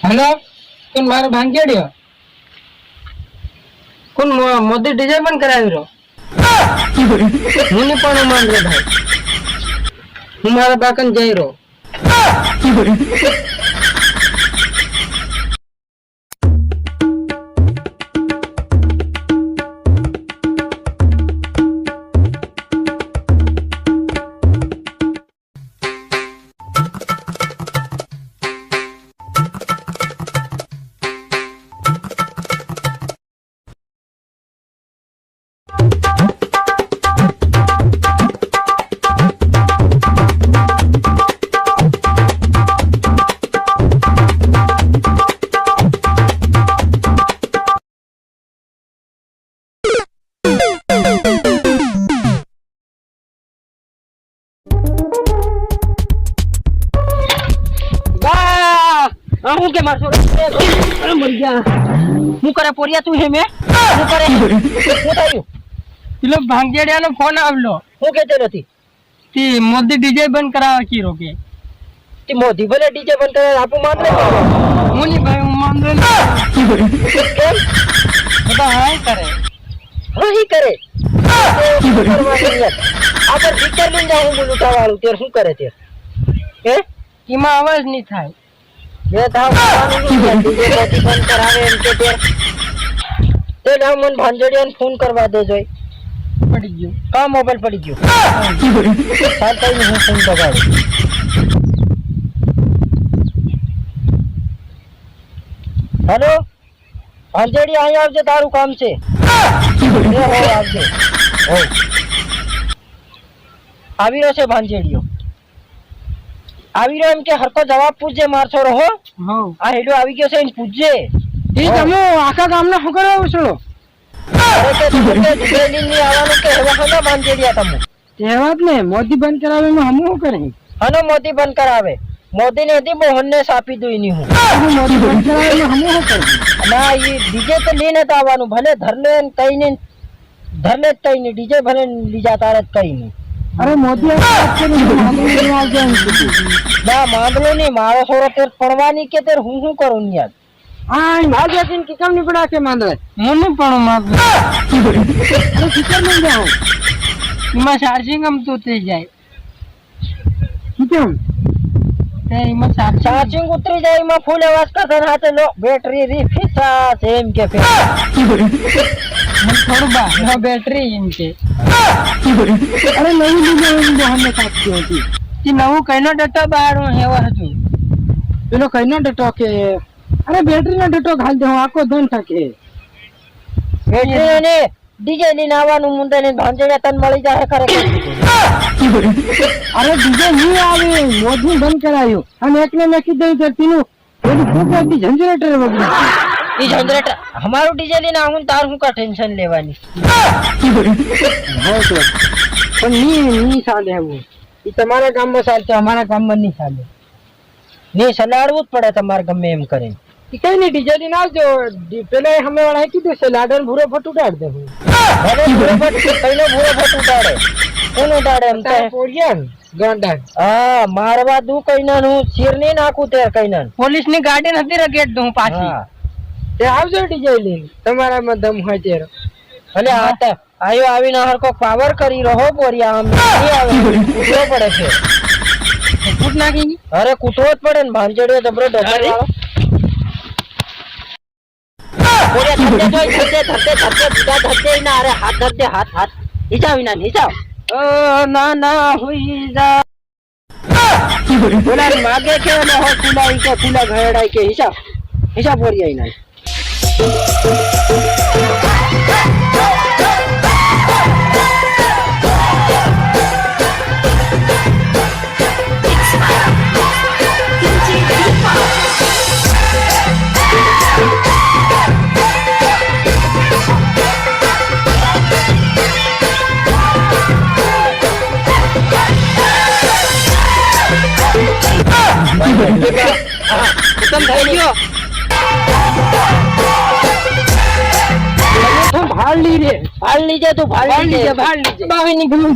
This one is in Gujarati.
हेलो कौन मारो भांगेड़ियो कौन मोदी डीजे बंद करावी रो मुनि पण मान रे भाई હું મારા બાકન જઈ રહ્યો હું કે મારસો મર ગયા હું કરે પોરિયા તું હે મે હું કરે હું થયું પેલો ભાંગેડિયાનો ફોન આવલો હું કહેતો નથી તી મોદી ડીજે બંધ કરાવ કી રોકે તી મોદી ભલે ડીજે બંધ કરે આપુ માન લે હું ની ભાઈ હું માન લે બધા હાય કરે હી કરે આગળ ટીચર લઈને જાઉં બોલું તાવાળું તેર શું કરે તે હે ઈમાં અવાજ નહીં થાય ये था ડીજે મોદી બંધ કરાવે એમ કે તે ના મન ભાંજડિયાને ફોન કરવા દે જોઈ પડી ગયો કા મોબાઈલ પડી ગયો સાલ કઈ હું ફોન બગાડું હેલો ભાંજડિયા અહીં આવજે તારું કામ છે હો આવજે હો આવી રહ્યો છે ભાંજડિયો આવી રહ્યો એમ કે હરકો જવાબ પૂછજે મારસો રહો આ હેડો આવી ગયો છે એને પૂછજે ઈ તમે આખા ગામને શું કરાવો છો અરે કે દિલ્હી ની આવવાનું કે હવે હનો ભાંજેડિયા તમે કહેવાત ને મોદી બંધ કરાવે માં હમ શું કરે હનો મોદી બંધ કરાવે મોદી ને હતી મોહન ને સાપી દોઈ ની હું મોદી બંધ કરાવે માં હમ શું કરે ના ઈ ડીજે તો લઈને જ આવવાનું ભલે ધરલે કઈ ને ધરલે જ કઈ ને ડીજે ભલે લીજા તારે જ કઈ નહીં अरे मोदी ना मामलो नहीं मारो सोरो तेर पड़वानी के तेर हूं करूं यार हां भाग्य दिन की कम नहीं पड़ा के मांदे मुन्ने पड़ो मार तो किचन में जाओ इमा चार्जिंग हम तो ते जाए किचन ते इमा चार्जिंग उतरी जाए इमा फुल आवाज का धन हाथे लो बैटरी री फिसा सेम के फिर थोड़ा बा बैटरी इनके अरे नहीं लीजिए हमने साथी होती कि नवो कइनो डटा बाहर हेवा हजू પેલો કઈનો ડટો કે અરે બેટરી નો ડટો ઘાલ દે આકો ધન થકે બેટરી ને ડીજે ની નાવાનું મુંડે ને ભાંજેડા તન મળી જાય કરે અરે ડીજે ની આવે મોદી બંધ કરાયો અને એકને મેં કીધું તો તીનું એની ફૂકતી જનરેટર વગર ઈ જનરેટર हमारो ડીજે ની ના હું તાર હું કા ટેન્શન લેવાની પણ ની ચાલે એવું ઈ તમારા ગામમાં ચાલશે અમારા ગામમાં નહીં ચાલે ને સલાડવું જ પડે તમારે ગમે એમ કરે ઈ કઈ નહીં ડીજે ની આવજો પેલા અમે વાળા કીધું છે લાડન ભૂરો ફટ ઉડાડ દે અરે ભૂરો ફટ કઈનો ભૂરો ફટ ઉડાડે કોણ ઉડાડે એમ તે પોરિયન ગાંડા હા મારવા દુ કઈના હું શેર ની નાખું તે કઈના પોલીસ ની ગાડી નથી રગેટ દઉં પાછી તે આવજો ડીજે લઈને તમારામાં દમ હોય ત્યારે ભલે આ આયો આવીને હરકો પાવર કરી રહો બોરિયા આમ નહીં આવે કૂટવો પડે છે કૂટ નાખી અરે કૂટવો જ પડે ને ભાંજેડ્યો જબરો ડબર વાળો બોરિયા ધરતે જોઈ ધરતે ના અરે હાથ ધરતે હાથ નીચાવ ના નીચાવ ના હુઈ જા બોલા માગે કે ને હો કુલાઈ કે કુલા ઘેડાઈ કે હિસાબ બોરિયા ના खत्म થઈ ગયો તું ભાળ લીજે તું ભાળ લીજે બાવી ની ગયું